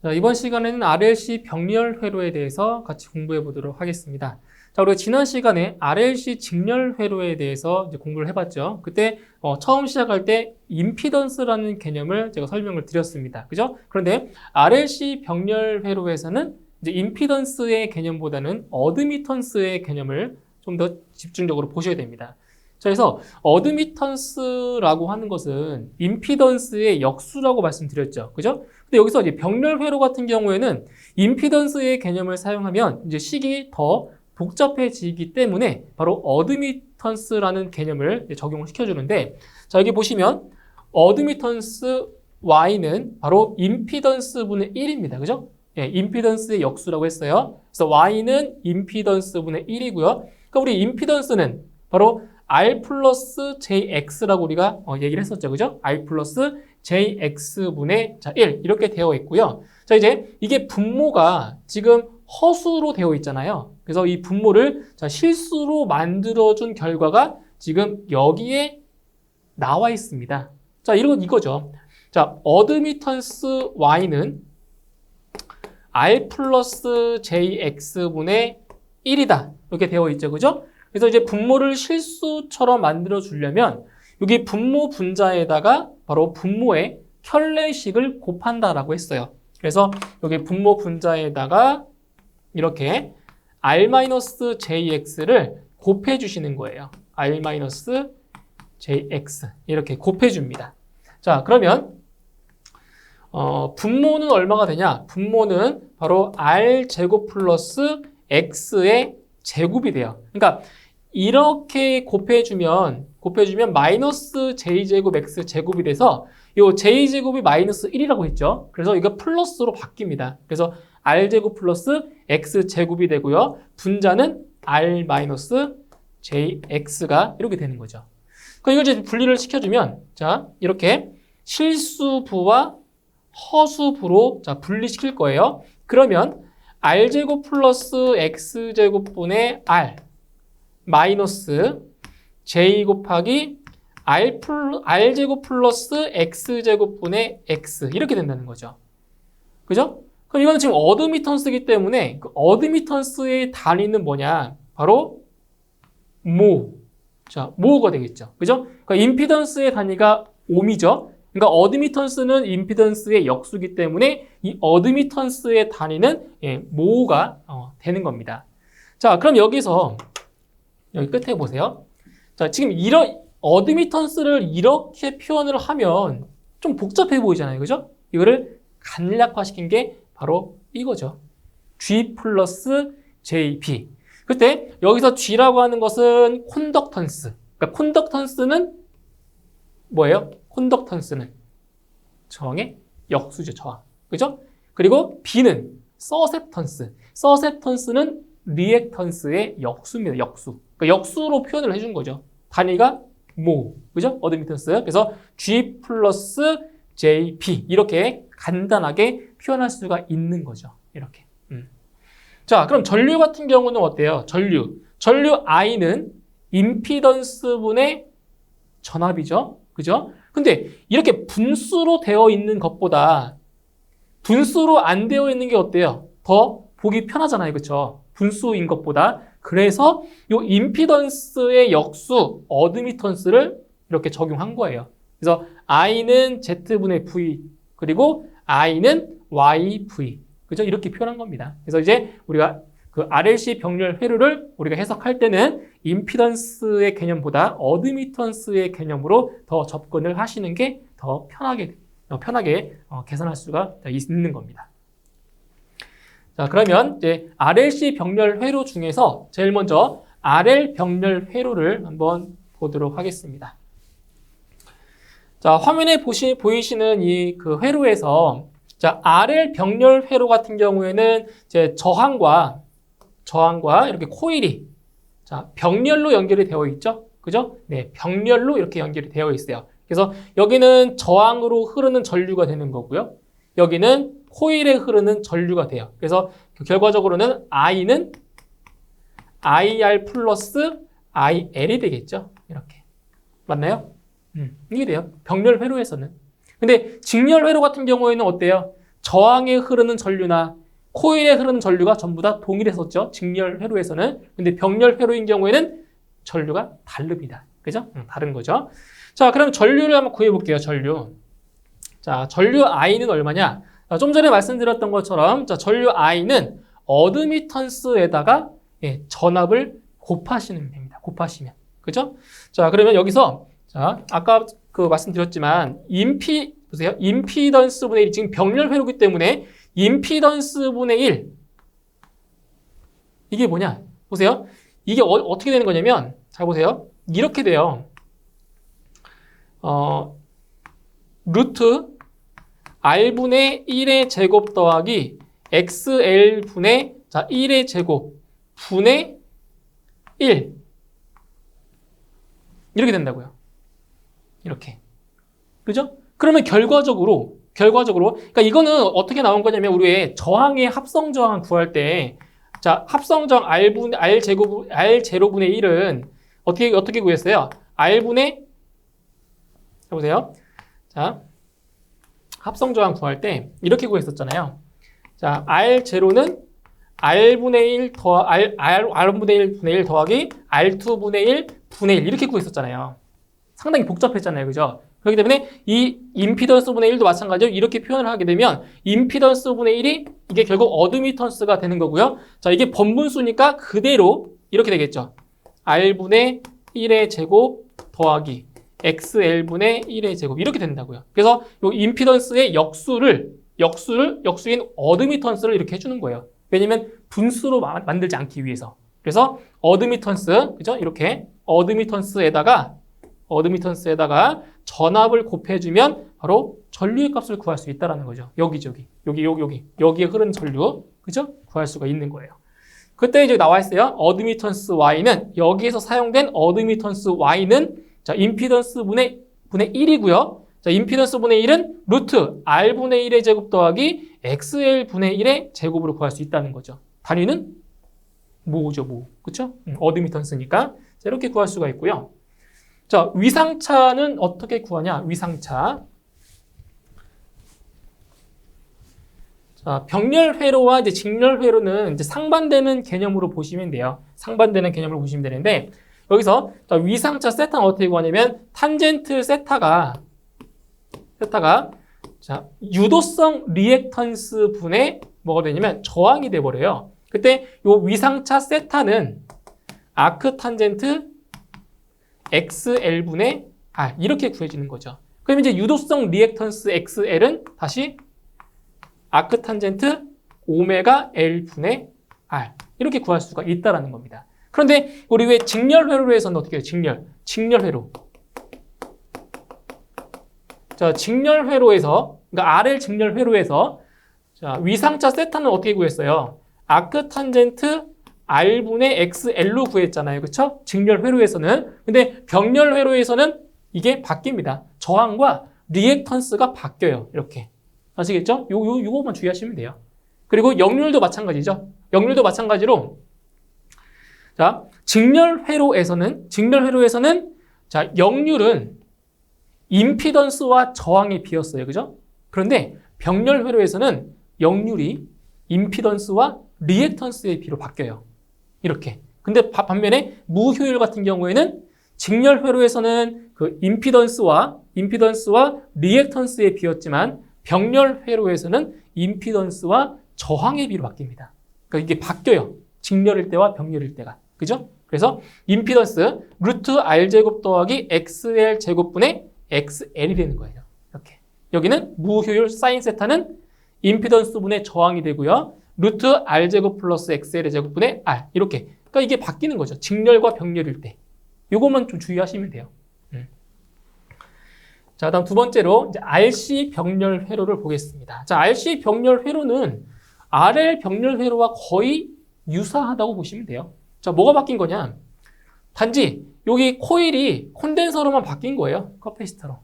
자, 이번 시간에는 RLC 병렬 회로에 대해서 같이 공부해 보도록 하겠습니다. 자, 우리가 지난 시간에 RLC 직렬 회로에 대해서 이제 공부를 해봤죠. 그때 처음 시작할 때 임피던스라는 개념을 제가 설명을 드렸습니다. 그죠? 그런데 RLC 병렬 회로에서는 이제 임피던스의 개념보다는 어드미턴스의 개념을 좀 더 집중적으로 보셔야 됩니다. 자, 그래서 어드미턴스라고 하는 것은 임피던스의 역수라고 말씀드렸죠. 그죠? 근데 여기서 이제 병렬 회로 같은 경우에는 임피던스의 개념을 사용하면 이제 식이 더 복잡해지기 때문에 바로 어드미턴스라는 개념을 적용을 시켜주는데, 자, 여기 보시면 어드미턴스 Y는 바로 임피던스 분의 1입니다. 그죠? 예, 임피던스의 역수라고 했어요. 그래서 Y는 임피던스 분의 1이고요. 그러니까 우리 임피던스는 바로 R 플러스 JX라고 우리가 얘기를 했었죠. 그죠? R 플러스 JX분의 1 이렇게 되어 있고요. 자, 이제 이게 분모가 지금 허수로 되어 있잖아요. 그래서 이 분모를 실수로 만들어준 결과가 지금 여기에 나와 있습니다. 자, 이거죠. 자, 어드미턴스 Y는 R 플러스 JX분의 1이다. 이렇게 되어 있죠. 그죠? 그래서 이제 분모를 실수처럼 만들어 주려면 여기 분모 분자에다가 바로 분모의 켤레식을 곱한다라고 했어요. 그래서 여기 분모 분자에다가 이렇게 R-JX를 곱해 주시는 거예요. R-JX 이렇게 곱해 줍니다. 자, 그러면 분모는 얼마가 되냐? 분모는 바로 R제곱 플러스 X의 제곱이 돼요. 그러니까 이렇게 곱해주면 마이너스 J제곱 X 제곱이 돼서 이 J제곱이 마이너스 1이라고 했죠. 그래서 이거 플러스로 바뀝니다. 그래서 R제곱 플러스 X제곱이 되고요. 분자는 R 마이너스 JX가 이렇게 되는 거죠. 그럼 이걸 이제 분리를 시켜주면, 자, 이렇게 실수부와 허수부로 분리시킬 거예요. 그러면 R제곱 플러스 X제곱분의 R 마이너스 J 곱하기 R제곱 플러스 X제곱분의 X 이렇게 된다는 거죠. 그죠? 그럼 이거는 지금 어드미턴스이기 때문에 그 어드미턴스의 단위는 뭐냐? 바로 모. 자, 모가 되겠죠. 그죠? 그러니까 임피던스의 단위가 옴이죠. 그러니까 어드미턴스는 임피던스의 역수이기 때문에 이 어드미턴스의 단위는 모가 되는 겁니다. 자, 그럼 여기서 여기 끝에 보세요. 자, 지금 이런 어드미턴스를 이렇게 표현을 하면 좀 복잡해 보이잖아요. 그죠? 이거를 간략화시킨 게 바로 이거죠. G 플러스 JP. 그때 여기서 G라고 하는 것은 콘덕턴스. 그러니까 콘덕턴스는 뭐예요? 콘덕턴스는 저항의 역수죠. 저항. 그죠? 그리고 B는 서셉턴스. 서셉턴스는 리액턴스의 역수입니다. 역수. 그러니까 역수로 표현을 해준 거죠. 단위가 모. 그죠? 어드미턴스. 그래서 G 플러스 JP. 이렇게 간단하게 표현할 수가 있는 거죠. 이렇게. 자, 그럼 전류 같은 경우는 어때요? 전류 I는 임피던스분의 전압이죠. 그죠? 근데 이렇게 분수로 되어 있는 것보다 분수로 안 되어 있는 게 어때요? 더 보기 편하잖아요. 그렇죠? 분수인 것보다. 그래서 이 임피던스의 역수 어드미턴스를 이렇게 적용한 거예요. 그래서 I는 Z분의 V 그리고 I는 YV. 그죠? 이렇게 표현한 겁니다. 그래서 이제 우리가 그 RLC 병렬 회로를 우리가 해석할 때는 임피던스의 개념보다 어드미턴스의 개념으로 더 접근을 하시는 게 더 편하게 계산할 수가 있는 겁니다. 자, 그러면 이제 RLC 병렬 회로 중에서 제일 먼저 RL 병렬 회로를 한번 보도록 하겠습니다. 자, 화면에 보이시는 이 그 회로에서 자, RL 병렬 회로 같은 경우에는 이제 저항과 이렇게 코일이 자, 병렬로 연결이 되어 있죠. 그죠? 네, 병렬로 이렇게 연결이 되어 있어요. 그래서 여기는 저항으로 흐르는 전류가 되는 거고요. 여기는 코일에 흐르는 전류가 돼요. 그래서 결과적으로는 I는 IR 플러스 IL이 되겠죠. 이렇게. 맞나요? 이게 돼요. 병렬 회로에서는. 근데 직렬 회로 같은 경우에는 어때요? 저항에 흐르는 전류나 코일에 흐르는 전류가 전부 다 동일했었죠. 직렬 회로에서는. 근데 병렬 회로인 경우에는 전류가 다릅니다. 그죠? 다른 거죠. 자, 그럼 전류를 한번 구해볼게요. 전류. 자, 전류 I는 얼마냐? 자, 좀 전에 말씀드렸던 것처럼 자, 전류 I는 어드미턴스에다가 전압을 곱하시면 됩니다. 곱하시면. 그죠? 자, 그러면 여기서 자, 아까 그 말씀드렸지만 보세요. 임피던스 분의 1 지금 병렬 회로기 때문에 임피던스 분의 1 이게 뭐냐? 보세요. 이게 어떻게 되는 거냐면 잘 보세요. 이렇게 돼요. 루트 R분의 1의 제곱 더하기 XL분의 1의 제곱 분의 1 이렇게 된다고요. 이렇게. 그죠? 그러면 결과적으로 그러니까 이거는 어떻게 나온 거냐면 우리의 저항의 합성 저항 구할 때 자, 합성 저항 R 제로분의 1은 어떻게 구했어요? R분의 해보세요. 자, 합성 저항 구할 때 이렇게 구했었잖아요. 자, R0는 R분의 1 R분의 1 분의 1 더하기 R2분의 1 분의 1 이렇게 구했었잖아요. 상당히 복잡했잖아요. 그죠? 그렇기 때문에 이 임피던스 분의 1도 마찬가지로 이렇게 표현을 하게 되면 임피던스 분의 1이 이게 결국 어드미턴스가 되는 거고요. 자, 이게 번분수니까 그대로 이렇게 되겠죠. R분의 1의 제곱 더하기 XL분의 1의 제곱 이렇게 된다고요. 그래서 이 임피던스의 역수인 어드미턴스를 이렇게 해주는 거예요. 왜냐면 분수로 만들지 않기 위해서. 그래서 어드미턴스, 그죠? 이렇게 어드미턴스에다가 전압을 곱해주면 바로 전류의 값을 구할 수 있다는 거죠. 여기저기, 여기에 흐르는 전류, 그죠? 구할 수가 있는 거예요. 그때 이제 나와 있어요. 어드미턴스 Y는 여기에서 사용된 어드미턴스 Y는 자, 임피던스 분의 1이고요. 자, 임피던스 분의 1은 루트 R분의 1의 제곱 더하기 XL분의 1의 제곱으로 구할 수 있다는 거죠. 단위는 모죠, 모. 그쵸? 어드미턴스니까. 자, 이렇게 구할 수가 있고요. 자, 위상차는 어떻게 구하냐? 위상차. 자, 병렬 회로와 이제 직렬 회로는 이제 상반되는 개념으로 보시면 돼요. 상반되는 개념으로 보시면 되는데, 여기서 자, 위상차 세타는 어떻게 구하냐면, 탄젠트 세타가 자, 유도성 리액턴스 분의 뭐가 되냐면 저항이 돼버려요. 그때 요 위상차 세타는 아크 탄젠트 XL분의 R 이렇게 구해지는 거죠. 그럼 이제 유도성 리액턴스 XL은 다시 아크 탄젠트 오메가 L분의 R 이렇게 구할 수가 있다는 겁니다. 그런데 우리 왜 직렬 회로로 해서는 어떻게 해요? 직렬 회로. 자, 직렬 회로에서 그러니까 RL 직렬 회로에서 자, 위상차 세타는 어떻게 구했어요? 아크 탄젠트 R분의 XL로 구했잖아요. 그렇죠? 직렬 회로에서는. 근데 병렬 회로에서는 이게 바뀝니다. 저항과 리액턴스가 바뀌어요. 이렇게. 아시겠죠? 요거만 주의하시면 돼요. 그리고 역률도 마찬가지죠. 역률도 마찬가지로 자, 직렬 회로에서는 자, 역률은 임피던스와 저항에 비었어요. 그죠? 그런데 병렬 회로에서는 역률이 임피던스와 리액턴스의 비로 바뀌어요. 이렇게. 근데 반면에 무효율 같은 경우에는 직렬 회로에서는 그 임피던스와 리액턴스의 비였지만 병렬 회로에서는 임피던스와 저항의 비로 바뀝니다. 그러니까 이게 바뀌어요. 직렬일 때와 병렬일 때가. 그죠? 그래서 임피던스 루트 R제곱 더하기 XL 제곱분의 XL이 되는 거예요. 이렇게. 여기는 무효율 사인 세타는 임피던스 분의 저항이 되고요. 루트 R제곱 플러스 XL의 제곱분의 R. 이렇게. 그러니까 이게 바뀌는 거죠. 직렬과 병렬일 때. 요것만 좀 주의하시면 돼요. 자, 다음 두 번째로 이제 RC 병렬 회로를 보겠습니다. 자, RC 병렬 회로는 RL 병렬 회로와 거의 유사하다고 보시면 돼요. 자, 뭐가 바뀐 거냐? 단지 여기 코일이 콘덴서로만 바뀐 거예요. 커패시터로.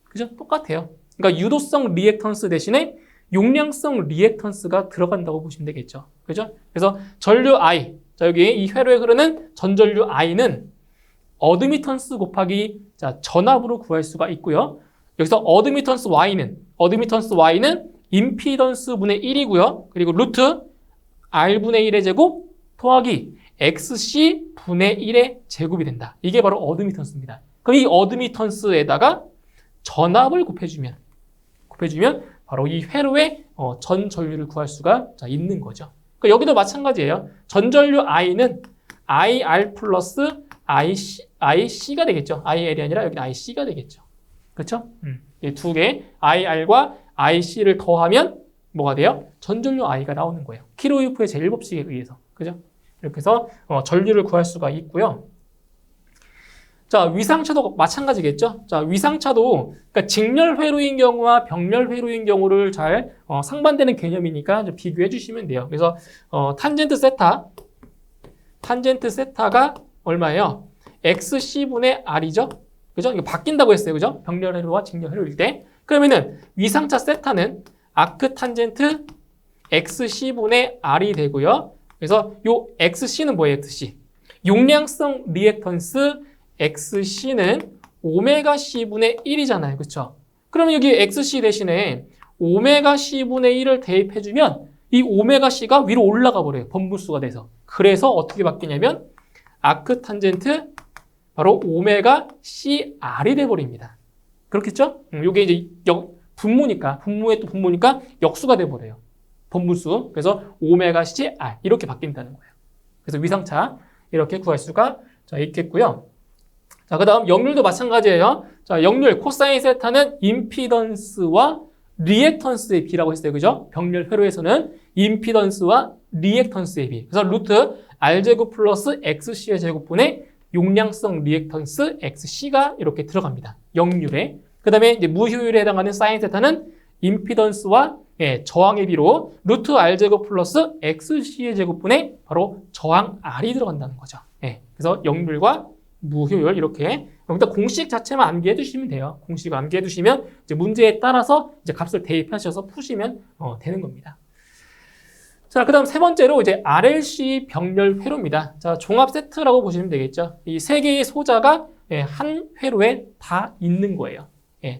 그죠? 똑같아요. 그러니까 유도성 리액턴스 대신에 용량성 리액턴스가 들어간다고 보시면 되겠죠. 그죠? 그래서 전류 I, 자, 여기 이 회로에 흐르는 전전류 I는 어드미턴스 곱하기 자, 전압으로 구할 수가 있고요. 여기서 어드미턴스 Y는 임피던스 분의 1이고요. 그리고 루트 R분의 1의 제곱 더하기 XC 분의 1의 제곱이 된다. 이게 바로 어드미턴스입니다. 그럼 이 어드미턴스에다가 전압을 곱해주면 바로 이 회로의 전 전류를 구할 수가 있는 거죠. 그러니까 여기도 마찬가지예요. 전전류 I는 IR 플러스 IC가 되겠죠. IL이 아니라 여기 IC가 되겠죠. 그렇죠? 이 두 개 IR과 IC를 더하면 뭐가 돼요? 전전류 I가 나오는 거예요. 키로이프의 제1법칙에 의해서. 그죠? 이렇게 해서 전류를 구할 수가 있고요. 자, 위상차도 마찬가지겠죠? 자, 위상차도 그러니까 직렬 회로인 경우와 병렬 회로인 경우를 잘 상반되는 개념이니까 좀 비교해 주시면 돼요. 그래서 탄젠트 세타가 얼마예요? XC분의 R이죠? 그죠? 이거 바뀐다고 했어요. 그죠? 병렬 회로와 직렬 회로일 때. 그러면은 위상차 세타는 아크 탄젠트 XC분의 R이 되고요. 그래서 요 XC는 뭐예요? XC. 용량성 리액턴스 XC는 오메가 C분의 1이잖아요. 그렇죠? 그러면 여기 XC 대신에 오메가 C분의 1을 대입해주면 이 오메가 C가 위로 올라가 버려요. 번분수가 돼서. 그래서 어떻게 바뀌냐면 아크 탄젠트 바로 오메가 CR이 돼버립니다. 그렇겠죠? 이게 이제 분모니까 역수가 돼버려요. 번분수. 그래서 오메가 CR 이렇게 바뀐다는 거예요. 그래서 위상차 이렇게 구할 수가 있겠고요. 자, 그 다음 역률도 마찬가지예요. 자, 역률 코사인 세타는 임피던스와 리액턴스의 비라고 했어요. 그죠? 병렬 회로에서는 임피던스와 리액턴스의 비. 그래서 루트 R제곱 플러스 XC의 제곱분의 용량성 리액턴스 XC가 이렇게 들어갑니다. 역률에. 그 다음에 이제 무효율에 해당하는 사인 세타는 임피던스와 저항의 비로 루트 R제곱 플러스 XC의 제곱분의 바로 저항 R이 들어간다는 거죠. 그래서 역률과 무효율 이렇게 여기다 공식 자체만 암기해 두시면 돼요. 공식 암기해 두시면 이제 문제에 따라서 이제 값을 대입하셔서 푸시면 되는 겁니다. 자, 그다음 세 번째로 이제 RLC 병렬 회로입니다. 자, 종합 세트라고 보시면 되겠죠. 이 세 개의 소자가 한 회로에 다 있는 거예요.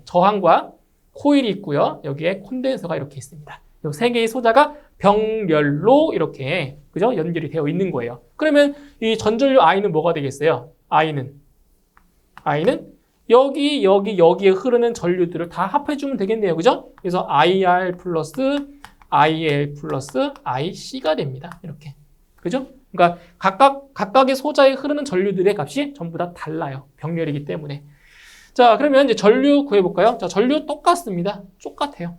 저항과 코일이 있고요. 여기에 콘덴서가 이렇게 있습니다. 이 세 개의 소자가 병렬로 이렇게 그죠? 연결이 되어 있는 거예요. 그러면 이 전전류 I는 뭐가 되겠어요? I는 여기에 흐르는 전류들을 다 합해주면 되겠네요. 그죠? 그래서 IR 플러스 IL 플러스 IC가 됩니다. 이렇게. 그죠? 그러니까 각각의 소자에 흐르는 전류들의 값이 전부 다 달라요. 병렬이기 때문에. 자, 그러면 이제 전류 구해볼까요? 자, 전류 똑같습니다. 똑같아요.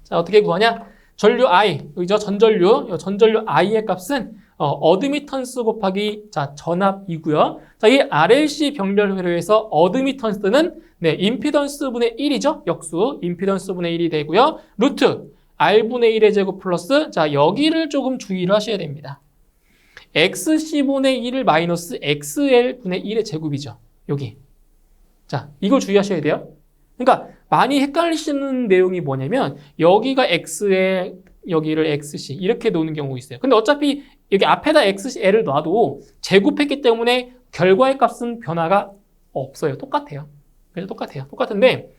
자, 어떻게 구하냐? 전류 I, 여기죠? 전전류 I의 값은 어드미턴스 곱하기 전압이고요. 자, 이 RLC 병렬 회로에서 어드미턴스는 임피던스 분의 1이죠. 역수 임피던스 분의 1이 되고요. 루트 R분의 1의 제곱 플러스 여기를 조금 주의를 하셔야 됩니다. XC분의 1을 마이너스 XL분의 1의 제곱이죠. 여기. 자, 이걸 주의하셔야 돼요. 그러니까 많이 헷갈리시는 내용이 뭐냐면 여기가 XL, 여기를 XC 이렇게 놓는 경우가 있어요. 근데 어차피 여기 앞에다 XL을 놔도 제곱했기 때문에 결과의 값은 변화가 없어요. 똑같아요. 그래서 똑같은데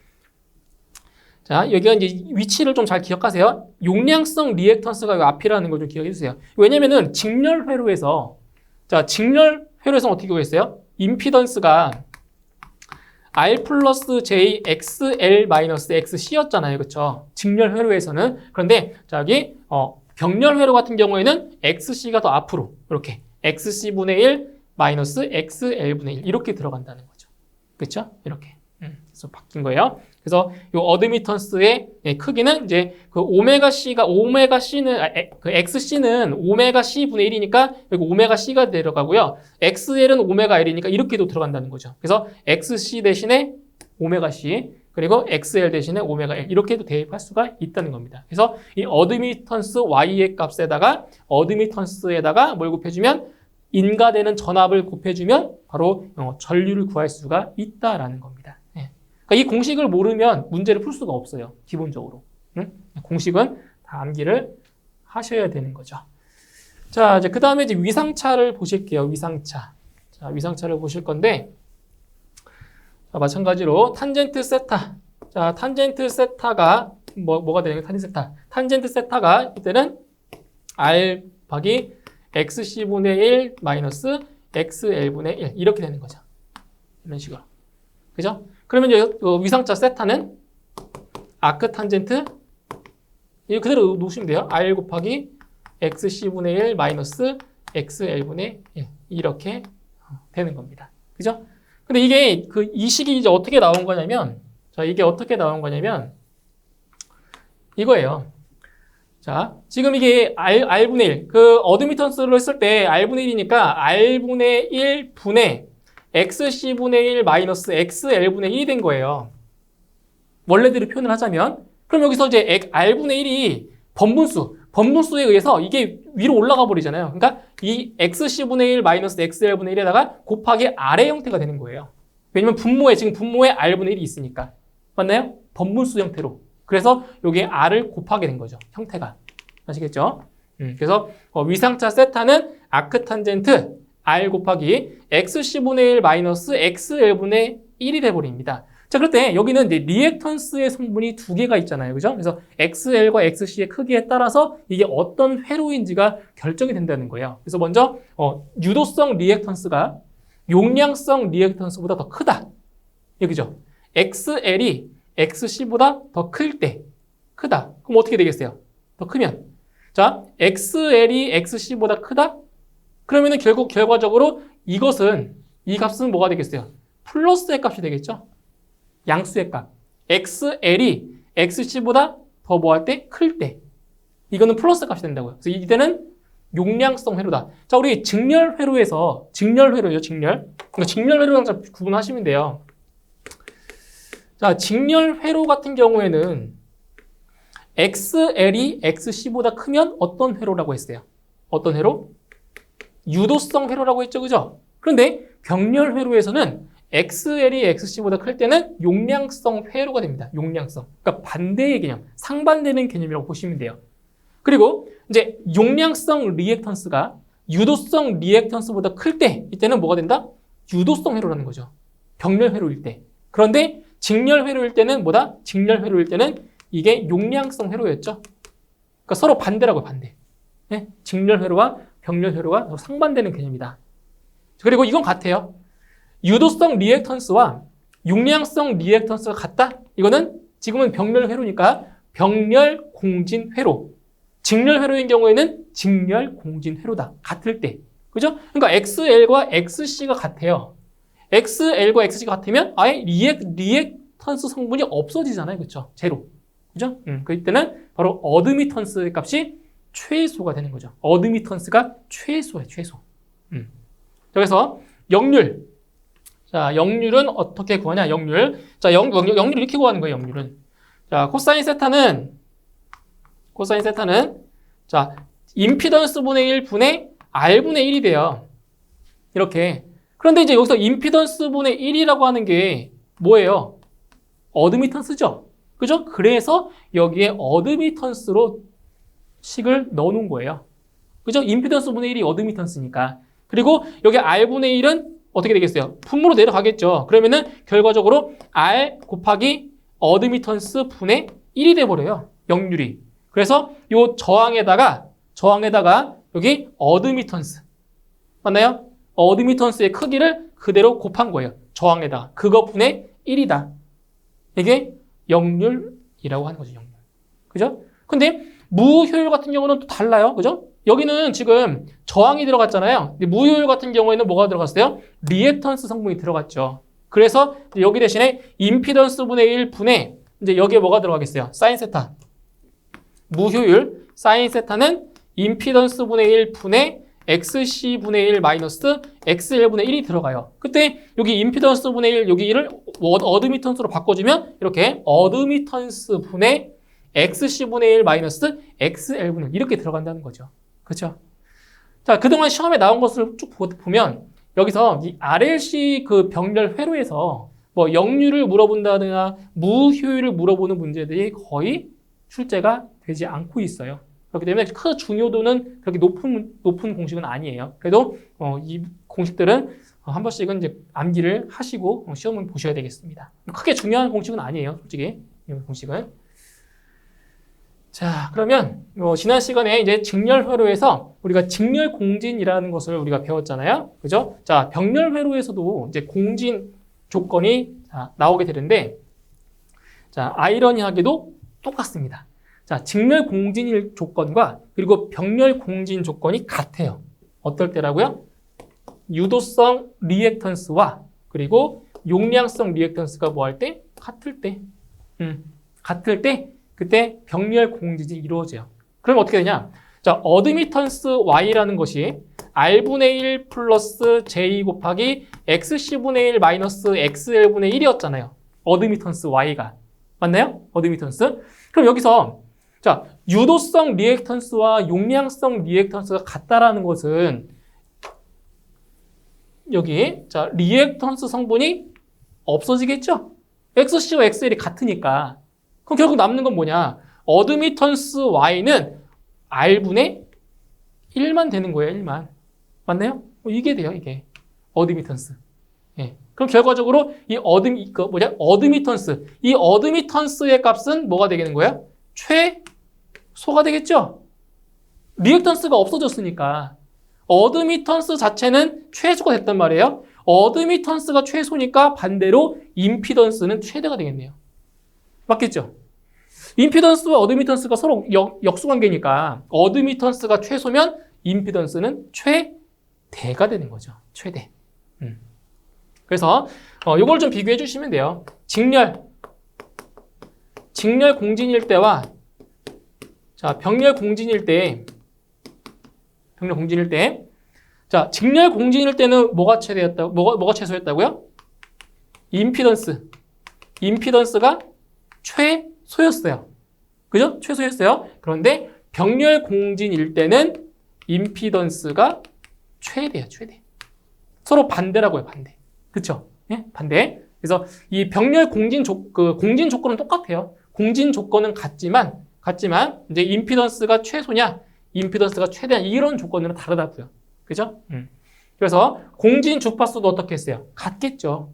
자, 여기가 이제 위치를 좀 잘 기억하세요. 용량성 리액턴스가 이 앞이라는 걸 좀 기억해 주세요. 왜냐면은 직렬 회로에서 어떻게 구했어요? 임피던스가 R 플러스 J XL 마이너스 XC였잖아요. 그쵸? 직렬 회로에서는. 그런데, 자, 여기, 병렬 회로 같은 경우에는 XC가 더 앞으로, 이렇게. XC분의 1 마이너스 XL분의 1. 이렇게 들어간다는 거죠. 그쵸? 이렇게. 그래서 바뀐 거예요. 그래서 이 어드미턴스의 크기는 이제 그 그 XC는 오메가 C분의 1이니까 여기 오메가 C가 들어가고요. XL은 오메가 L이니까 이렇게도 들어간다는 거죠. 그래서 XC 대신에 오메가 C 그리고 XL 대신에 오메가 L 이렇게도 대입할 수가 있다는 겁니다. 그래서 이 어드미턴스 Y의 값에다가 어드미턴스에다가 뭘 곱해주면 인가되는 전압을 곱해주면 바로 전류를 구할 수가 있다라는 겁니다. 그러니까 이 공식을 모르면 문제를 풀 수가 없어요. 기본적으로. 공식은 다 암기를 하셔야 되는 거죠. 자, 이제 그 다음에 이제 위상차를 보실게요. 위상차. 자, 위상차를 보실 건데, 자, 마찬가지로 탄젠트 세타. 자, 탄젠트 세타가 뭐가 되는 거예요? 탄젠트 세타. 탄젠트 세타가 이때는 R 곱하기 XC분의 1 마이너스 XL분의 1 이렇게 되는 거죠. 이런 식으로. 그죠? 그러면 이제 위상차 세타는 아크 탄젠트 이거 그대로 놓으시면 돼요. R 곱하기 XC분의 1 마이너스 XL분의 1 이렇게 되는 겁니다. 그죠? 근데 이게 이 식이 이제 어떻게 나온 거냐면 자, 이게 어떻게 나온 거냐면 이거예요. 자, 지금 이게 R분의 1. 어드미턴스로 했을 때 R분의 1이니까 R분의 1 분의 XC분의 1 마이너스 XL분의 1이 된 거예요. 원래대로 표현을 하자면. 그럼 여기서 이제 R분의 1이 번분수에 의해서 이게 위로 올라가 버리잖아요. 그러니까 이 XC분의 1 마이너스 XL분의 1에다가 곱하기 R의 형태가 되는 거예요. 왜냐면 지금 분모에 R분의 1이 있으니까. 맞나요? 번분수 형태로. 그래서 여기에 R을 곱하게 된 거죠. 형태가. 아시겠죠? 그래서 위상차 세타는 아크탄젠트 R 곱하기 XC분의 1 마이너스 XL분의 1이 돼버립니다. 자, 그럴 때 여기는 이제 리액턴스의 성분이 두 개가 있잖아요. 그죠? 그래서 XL과 XC의 크기에 따라서 이게 어떤 회로인지가 결정이 된다는 거예요. 그래서 먼저 유도성 리액턴스가 용량성 리액턴스보다 더 크다. 여기죠? XL이 XC보다 더 클 때 크다. 그럼 어떻게 되겠어요? 더 크면. 자, XL이 XC보다 크다? 그러면은 결과적으로 이 값은 뭐가 되겠어요? 플러스의 값이 되겠죠? 양수의 값. XL이 XC보다 더 뭐 할 때? 클 때. 이거는 플러스 값이 된다고요. 그래서 이때는 용량성 회로다. 자, 우리 직렬 회로에서 직렬. 그러니까 직렬 회로랑 구분하시면 돼요. 자, 직렬 회로 같은 경우에는 XL이 XC보다 크면 어떤 회로라고 했어요? 어떤 회로? 유도성 회로라고 했죠, 그죠? 그런데 병렬 회로에서는 XL이 XC보다 클 때는 용량성 회로가 됩니다. 용량성. 그러니까 반대의 개념, 상반되는 개념이라고 보시면 돼요. 그리고 이제 용량성 리액턴스가 유도성 리액턴스보다 클 때, 이때는 뭐가 된다? 유도성 회로라는 거죠. 병렬 회로일 때. 그런데 직렬 회로일 때는 뭐다? 직렬 회로일 때는 이게 용량성 회로였죠. 그러니까 서로 반대라고요, 반대. 네? 직렬 회로와 병렬 회로가 상반되는 개념이다. 그리고 이건 같아요. 유도성 리액턴스와 용량성 리액턴스가 같다? 이거는 지금은 병렬 회로니까 병렬 공진 회로. 직렬 회로인 경우에는 직렬 공진 회로다. 같을 때. 그죠? 그러니까 XL과 XC가 같아요. XL과 XC가 같으면 아예 리액턴스 성분이 없어지잖아요. 그렇죠? 제로. 그죠? 그때는 바로 어드미턴스 값이 최소가 되는 거죠. 어드미턴스가 최소예요. 최소. 그래서 역률. 자, 역률은 어떻게 구하냐? 역률. 자, 역률을 이렇게 구하는 거예요. 역률은. 자, 코사인 세타는 자, 임피던스 분의 1 분의 R분의 1이 돼요. 이렇게. 그런데 이제 여기서 임피던스 분의 1이라고 하는 게 뭐예요? 어드미턴스죠. 그죠? 그래서 여기에 어드미턴스로 식을 넣어놓은 거예요. 그죠? 임피던스 분의 1이 어드미턴스니까. 그리고 여기 R분의 1은 어떻게 되겠어요? 분모로 내려가겠죠. 그러면은 결과적으로 R 곱하기 어드미턴스 분의 1이 돼버려요. 역률이. 그래서 요 저항에다가 여기 어드미턴스. 맞나요? 어드미턴스의 크기를 그대로 곱한 거예요. 저항에다가. 그거 분의 1이다. 이게 역률이라고 하는 거죠. 역률. 그죠? 근데 무효율 같은 경우는 또 달라요. 그죠? 여기는 지금 저항이 들어갔잖아요. 근데 무효율 같은 경우에는 뭐가 들어갔어요? 리액턴스 성분이 들어갔죠. 그래서 여기 대신에 임피던스 분의 1 분의 이제 여기에 뭐가 들어가겠어요? 사인 세타. 무효율 사인 세타는 임피던스 분의 1 분의 XC 분의 1 마이너스 XL 분의 1이 들어가요. 그때 여기 임피던스 분의 1 여기 1을 어드미턴스로 바꿔주면 이렇게 어드미턴스 분의 XC 분의 1 마이너스 XL 분의 1 이렇게 들어간다는 거죠. 그렇죠? 자, 그동안 시험에 나온 것을 쭉 보면 여기서 이 RLC 그 병렬 회로에서 뭐 역률을 물어본다거나 무효율을 물어보는 문제들이 거의 출제가 되지 않고 있어요. 그렇기 때문에 그 중요도는 그렇게 높은 공식은 아니에요. 그래도 이 공식들은 한 번씩은 이제 암기를 하시고 시험을 보셔야 되겠습니다. 크게 중요한 공식은 아니에요, 솔직히 이 공식은. 자, 그러면 지난 시간에 이제 직렬 회로에서 우리가 직렬 공진이라는 것을 우리가 배웠잖아요. 그죠? 자, 병렬 회로에서도 이제 공진 조건이 나오게 되는데, 자, 아이러니하게도 똑같습니다. 자, 직렬 공진 조건과 그리고 병렬 공진 조건이 같아요. 어떨 때라고요? 유도성 리액턴스와 그리고 용량성 리액턴스가 뭐 할 때? 같을 때. 같을 때 그때 병렬 공진이 이루어져요. 그럼 어떻게 되냐? 자, 어드미턴스 Y라는 것이 R분의 1 플러스 J 곱하기 XC분의 1 마이너스 XL분의 1이었잖아요. 어드미턴스 Y가. 맞나요? 어드미턴스. 그럼 여기서 자, 유도성 리액턴스와 용량성 리액턴스가 같다라는 것은 여기 자, 리액턴스 성분이 없어지겠죠? XC와 XL이 같으니까. 그럼 결국 남는 건 뭐냐? 어드미턴스 Y는 R분의 1만 되는 거예요. 1만. 맞나요? 이게 돼요. 이게. 어드미턴스. 예. 그럼 결과적으로 이 어드미턴스. 이 어드미턴스의 값은 뭐가 되겠는 거예요? 최소가 되겠죠? 리액턴스가 없어졌으니까. 어드미턴스 자체는 최소가 됐단 말이에요. 어드미턴스가 최소니까 반대로 임피던스는 최대가 되겠네요. 맞겠죠? 임피던스와 어드미턴스가 서로 역수관계니까 어드미턴스가 최소면 임피던스는 최대가 되는 거죠. 최대. 그래서 이걸 좀 비교해 주시면 돼요. 직렬 공진일 때와 자, 병렬 공진일 때 자, 직렬 공진일 때는 뭐가 최대였다고? 뭐가 최소였다고요? 임피던스가 최소였어요. 그죠? 최소였어요. 그런데 병렬 공진일 때는 임피던스가 최대야, 최대. 서로 반대라고요, 반대. 그쵸? 예? 반대. 그래서 이 병렬 공진 조건은 똑같아요. 공진 조건은 같지만 이제 임피던스가 최소냐, 임피던스가 최대냐 이런 조건으로 다르다고요. 그죠? 그래서 공진 주파수도 어떻게 했어요? 같겠죠.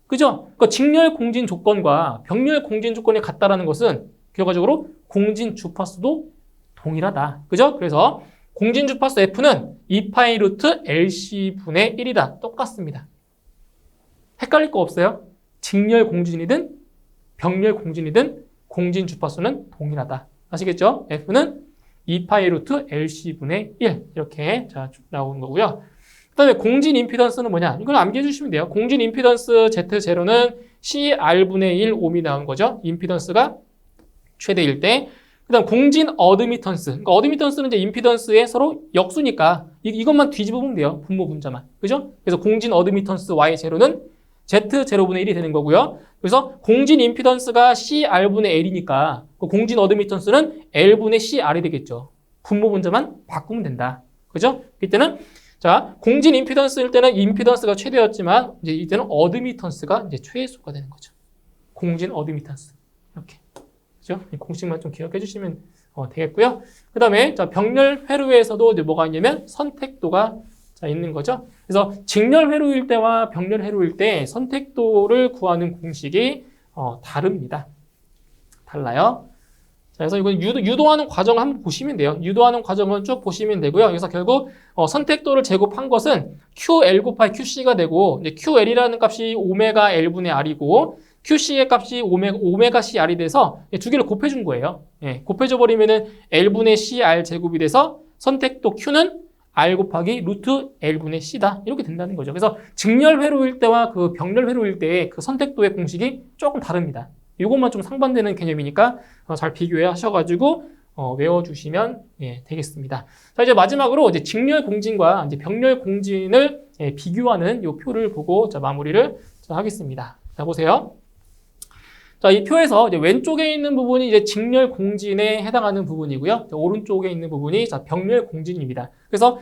그죠? 그러니까 직렬 공진 조건과 병렬 공진 조건이 같다라는 것은 결과적으로 공진 주파수도 동일하다. 그죠? 그래서 공진 주파수 F는 2파이 루트 LC분의 1이다. 똑같습니다. 헷갈릴 거 없어요? 직렬 공진이든 병렬 공진이든 공진 주파수는 동일하다. 아시겠죠? F는 2파이 루트 LC분의 1 이렇게 자, 나오는 거고요. 그 다음에 공진 임피던스는 뭐냐? 이걸 암기해 주시면 돼요. 공진 임피던스 Z0는 CR분의 1 옴이 나오는 거죠. 임피던스가 최대일 때. 그 다음 공진 어드미턴스. 그러니까 어드미턴스는 이제 임피던스의 서로 역수니까 이것만 뒤집어 보면 돼요. 분모 분자만. 그죠? 그래서 공진 어드미턴스 Y0는 Z0분의 1이 되는 거고요. 그래서 공진 임피던스가 CR분의 L이니까 그 공진 어드미턴스는 L분의 CR이 되겠죠. 분모 분자만 바꾸면 된다. 그죠? 이때는 자, 공진 임피던스일 때는 임피던스가 최대였지만 이제 이때는 어드미턴스가 이제 최소가 되는 거죠. 공진 어드미턴스. 이렇게. 그죠? 이 공식만 좀 기억해 주시면 되겠고요. 그다음에 자, 병렬 회로에서도 이제 뭐가 있냐면 선택도가 자, 있는 거죠. 그래서 직렬 회로일 때와 병렬 회로일 때 선택도를 구하는 공식이 다릅니다. 달라요. 자, 그래서 이거 유도하는 과정을 한번 보시면 돼요. 유도하는 과정을 쭉 보시면 되고요. 그래서 결국 선택도를 제곱한 것은 QL 곱하기 QC가 되고 이제 QL이라는 값이 오메가 L분의 R이고 QC의 값이 오메가 CR이 돼서 두 개를 곱해준 거예요. 예, 곱해줘 버리면은 L분의 CR 제곱이 돼서 선택도 Q는 R 곱하기 루트 L분의 C다. 이렇게 된다는 거죠. 그래서 직렬 회로일 때와 그 병렬 회로일 때의 그 선택도의 공식이 조금 다릅니다. 이것만 좀 상반되는 개념이니까 잘 비교해 하셔가지고 외워주시면 되겠습니다. 자, 이제 마지막으로 이제 직렬 공진과 이제 병렬 공진을 비교하는 이 표를 보고 자, 마무리를 하겠습니다. 자, 보세요. 자, 이 표에서 이제 왼쪽에 있는 부분이 이제 직렬 공진에 해당하는 부분이고요. 오른쪽에 있는 부분이 자, 병렬 공진입니다. 그래서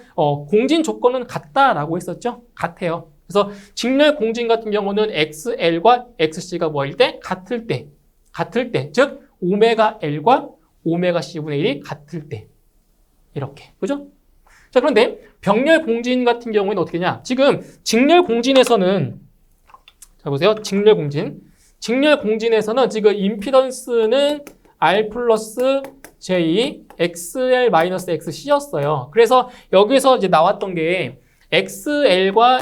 공진 조건은 같다라고 했었죠. 같아요. 그래서 직렬 공진 같은 경우는 XL과 XC가 뭐일 때? 같을 때. 즉 오메가 L과 오메가 C분의 1이 같을 때. 이렇게. 그죠? 자, 그런데 병렬 공진 같은 경우에는 어떻게 되냐? 지금 직렬 공진에서는 자, 보세요. 직렬 공진에서는 지금 임피던스는 R 플러스 J, XL-XC였어요. 그래서 여기서 이제 나왔던 게 XL과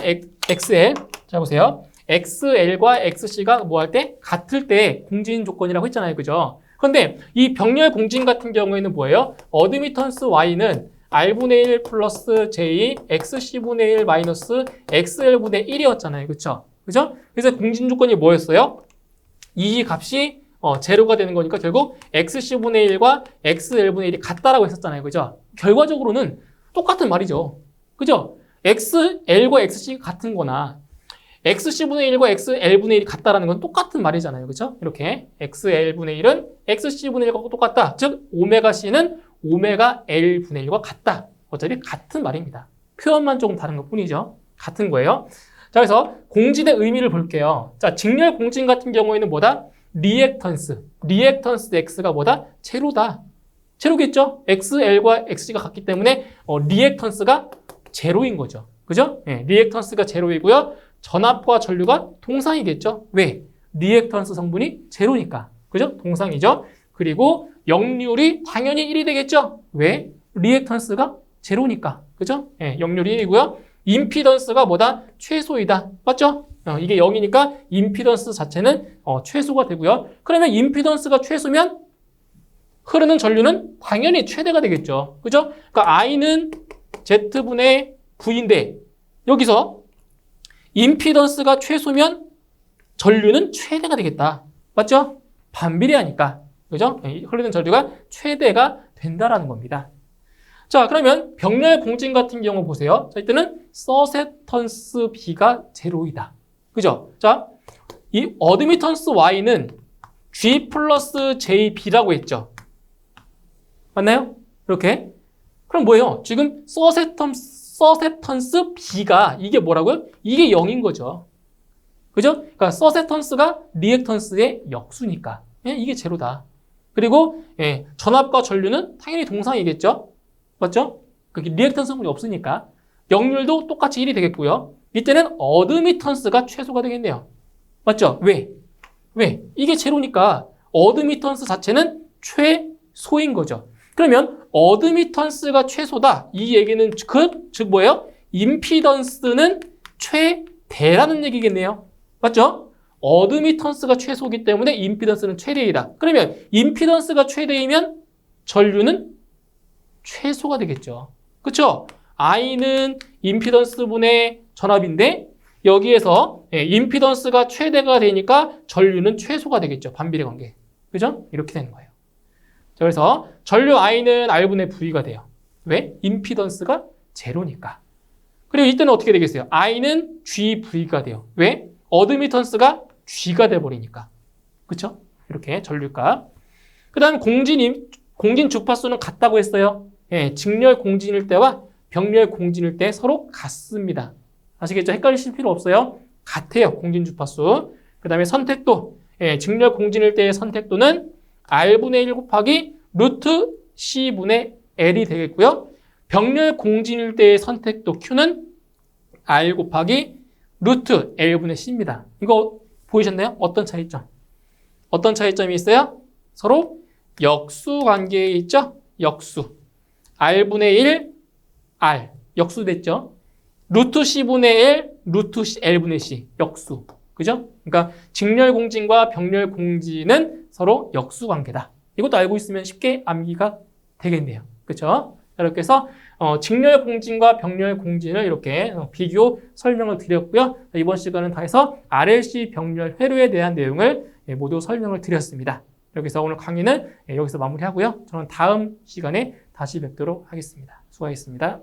XL, 자 보세요. XL과 XC가 뭐 할 때? 같을 때 공진 조건이라고 했잖아요. 그죠? 그런데 이 병렬 공진 같은 경우에는 뭐예요? 어드미턴스 Y는 R분의 1 플러스 J, XC분의 1 마이너스 XL분의 1이었잖아요. 그쵸? 그죠? 그래서 공진 조건이 뭐였어요? 이 값이 제로가 되는 거니까 결국 XC분의 1과 XL분의 1이 같다라고 했었잖아요. 그죠? 결과적으로는 똑같은 말이죠. 그죠? XL과 XC가 같은 거나 XC분의 1과 XL분의 1이 같다라는 건 똑같은 말이잖아요. 그죠? 이렇게 XL분의 1은 XC분의 1과 똑같다. 즉 오메가 C는 오메가 L분의 1과 같다. 어차피 같은 말입니다. 표현만 조금 다른 것 뿐이죠. 같은 거예요. 자, 그래서 공진의 의미를 볼게요. 자, 직렬 공진 같은 경우에는 뭐다? 리액턴스 X가 뭐다? 제로다. 제로겠죠? XL과 XC가 같기 때문에 리액턴스가 제로인 거죠. 그죠? 네, 리액턴스가 제로이고요. 전압과 전류가 동상이겠죠? 왜? 리액턴스 성분이 제로니까. 그죠? 동상이죠? 그리고 역률이 당연히 1이 되겠죠? 왜? 리액턴스가 제로니까. 그죠? 네, 역률이 1이고요. 임피던스가 뭐다? 최소이다. 맞죠? 이게 0이니까 임피던스 자체는 최소가 되고요. 그러면 임피던스가 최소면 흐르는 전류는 당연히 최대가 되겠죠. 그죠? 그러니까 I는 Z분의 V인데 여기서 임피던스가 최소면 전류는 최대가 되겠다. 맞죠? 반비례하니까. 그죠? 흐르는 전류가 최대가 된다라는 겁니다. 자, 그러면 병렬 공진 같은 경우 보세요. 자, 이때는 서세턴스 B가 제로이다. 그죠? 자, 이 어드미턴스 Y는 G 플러스 JB라고 했죠. 맞나요? 이렇게. 그럼 뭐예요? 지금 서세턴스 B가 이게 뭐라고요? 이게 0인 거죠. 그죠? 그러니까 서세턴스가 리액턴스의 역수니까. 예, 이게 제로다. 그리고 전압과 전류는 당연히 동상이겠죠? 맞죠? 리액턴스 성분이 없으니까. 역률도 똑같이 1이 되겠고요. 이때는 어드미턴스가 최소가 되겠네요. 맞죠? 왜? 이게 제로니까 어드미턴스 자체는 최소인 거죠. 그러면 어드미턴스가 최소다. 이 얘기는 즉 뭐예요? 임피던스는 최대라는 얘기겠네요. 맞죠? 어드미턴스가 최소이기 때문에 임피던스는 최대이다. 그러면 임피던스가 최대이면 전류는 최소가 되겠죠. 그렇죠? I는 임피던스분의 전압인데 여기에서 임피던스가 최대가 되니까 전류는 최소가 되겠죠. 반비례 관계. 그죠? 이렇게 되는 거예요. 자, 그래서 전류 I는 R분의 V가 돼요. 왜? 임피던스가 제로니까. 그리고 이때는 어떻게 되겠어요? I는 GV가 돼요. 왜? 어드미턴스가 G가 돼버리니까. 그쵸? 이렇게 전류값. 그 다음 공진 주파수는 같다고 했어요. 직렬 공진일 때와 병렬 공진일 때 서로 같습니다. 아시겠죠? 헷갈리실 필요 없어요. 같아요. 공진 주파수. 그 다음에 선택도. 직렬 공진일 때의 선택도는 R분의 1 곱하기 루트 C분의 L이 되겠고요. 병렬 공진일 때의 선택도 Q는 R 곱하기 루트 L분의 C입니다. 이거 보이셨나요? 어떤 차이점? 어떤 차이점이 있어요? 서로 역수 관계에 있죠? 역수. R분의 1, R. 역수 됐죠? 루트 C분의 L, 루트 L분의 C. 역수. 그죠? 그러니까 직렬 공진과 병렬 공진은 서로 역수 관계다. 이것도 알고 있으면 쉽게 암기가 되겠네요. 그렇죠? 이렇게 해서 직렬 공진과 병렬 공진을 이렇게 비교 설명을 드렸고요. 이번 시간은 다 해서 RLC 병렬 회로에 대한 내용을 모두 설명을 드렸습니다. 이렇게 해서 오늘 강의는 여기서 마무리하고요. 저는 다음 시간에 다시 뵙도록 하겠습니다. 수고하셨습니다.